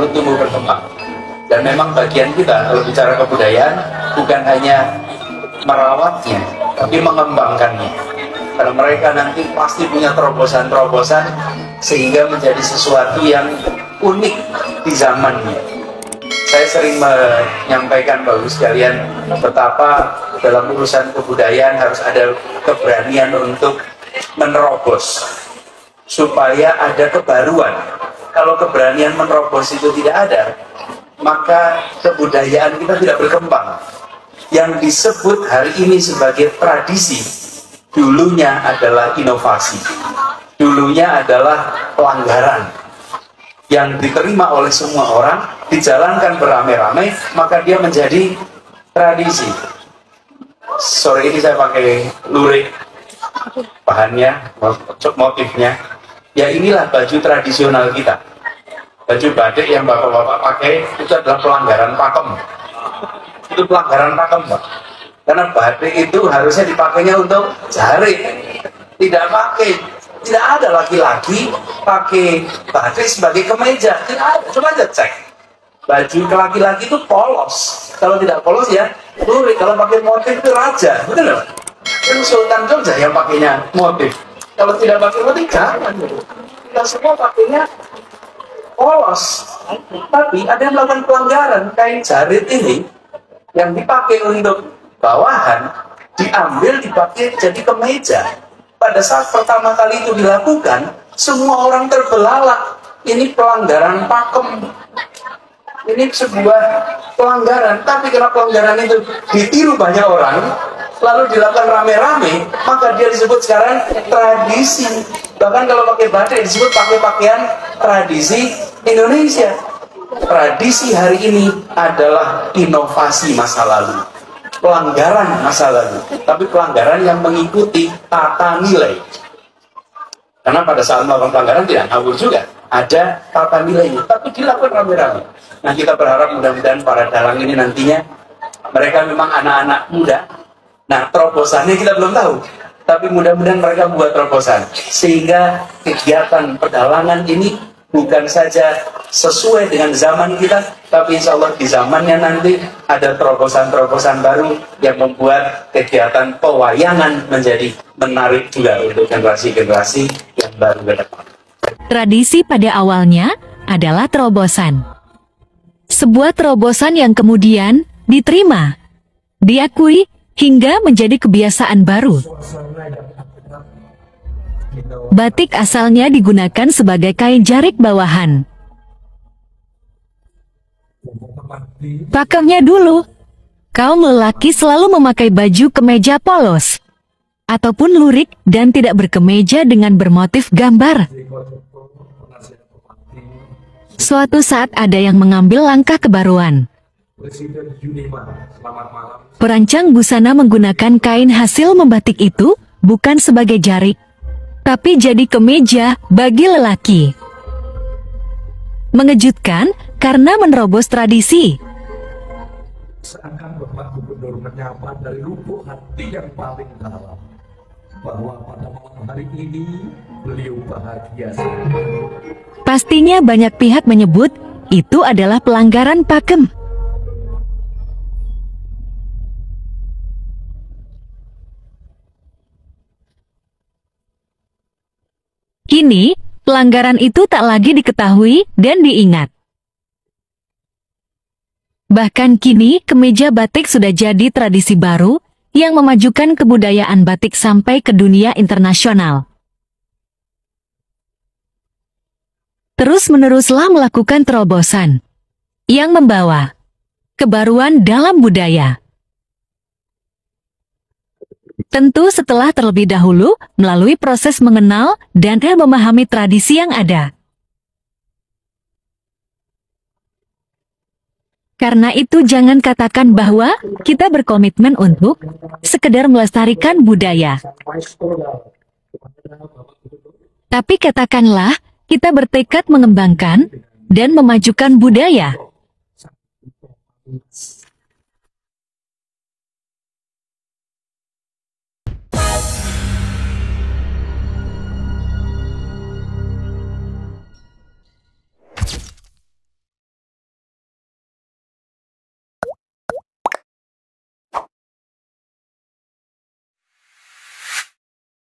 selalu tumbuh berkembang. Dan memang bagian kita kalau bicara kebudayaan bukan hanya merawatnya, tapi mengembangkannya. Karena mereka nanti pasti punya terobosan-terobosan sehingga menjadi sesuatu yang unik di zamannya. Saya sering menyampaikan Bapak Ibu sekalian betapa dalam urusan kebudayaan harus ada keberanian untuk menerobos supaya ada kebaruan. Kalau keberanian menerobos itu tidak ada, maka kebudayaan kita tidak berkembang. Yang disebut hari ini sebagai tradisi, dulunya adalah inovasi, dulunya adalah pelanggaran yang diterima oleh semua orang, dijalankan beramai-ramai, maka dia menjadi tradisi. Sore ini saya pakai lurik, bahannya, motifnya, ya inilah baju tradisional kita. Baju batik yang bapak-bapak pakai itu adalah pelanggaran pakem. Itu pelanggaran pakem, Pak. Karena batik itu harusnya dipakainya untuk jarik, tidak ada laki-laki pakai batik sebagai kemeja, tidak ada. Coba aja cek baju laki-laki itu polos, kalau tidak polos ya lurik, kalau pakai motif itu raja, betul nggak? Kan Sultan Jogja yang pakainya motif, kalau tidak pakai motif jangan. Kita semua pakainya polos, tapi ada yang melakukan pelanggaran. Kain jarit ini yang dipakai untuk bawahan diambil dipakai jadi kemeja. Pada saat pertama kali itu dilakukan, semua orang terbelalak. Ini pelanggaran pakem. Ini sebuah pelanggaran. Tapi karena pelanggaran itu ditiru banyak orang, lalu dilakukan rame-rame, maka dia disebut sekarang tradisi. Bahkan kalau pakai batik disebut pakai pakaian tradisi Indonesia. Tradisi hari ini adalah inovasi masa lalu, pelanggaran masa lalu, tapi pelanggaran yang mengikuti tata nilai. Karena pada saat melakukan pelanggaran tidak ngawur juga, ada tata nilainya, tapi dilakukan rame-rame. Nah, kita berharap mudah-mudahan para dalang ini nantinya mereka memang anak-anak muda. Nah, terobosannya kita belum tahu, tapi mudah-mudahan mereka buat terobosan sehingga kegiatan pedalangan ini bukan saja sesuai dengan zaman kita, tapi insya Allah di zamannya nanti ada terobosan-terobosan baru yang membuat kegiatan pewayangan menjadi menarik juga untuk generasi-generasi yang baru ke depan. Tradisi pada awalnya adalah terobosan. Sebuah terobosan yang kemudian diterima, diakui, hingga menjadi kebiasaan baru. Batik asalnya digunakan sebagai kain jarik bawahan. Pakemnya dulu, kaum lelaki selalu memakai baju kemeja polos, ataupun lurik dan tidak berkemeja dengan bermotif gambar. Suatu saat ada yang mengambil langkah kebaruan. Perancang busana menggunakan kain hasil membatik itu bukan sebagai jarik, tapi jadi kemeja bagi lelaki. Mengejutkan karena menerobos tradisi. Seakan Bapak Gubernur menyapa dari lubuk hati yang paling dalam bahwa pada malam hari ini beliau bahagia. Pastinya banyak pihak menyebut itu adalah pelanggaran pakem. Kini, pelanggaran itu tak lagi diketahui dan diingat. Bahkan kini, kemeja batik sudah jadi tradisi baru yang memajukan kebudayaan batik sampai ke dunia internasional. Terus-meneruslah melakukan terobosan yang membawa kebaruan dalam budaya. Tentu setelah terlebih dahulu melalui proses mengenal dan memahami tradisi yang ada. Karena itu jangan katakan bahwa kita berkomitmen untuk sekedar melestarikan budaya. Tapi katakanlah kita bertekad mengembangkan dan memajukan budaya.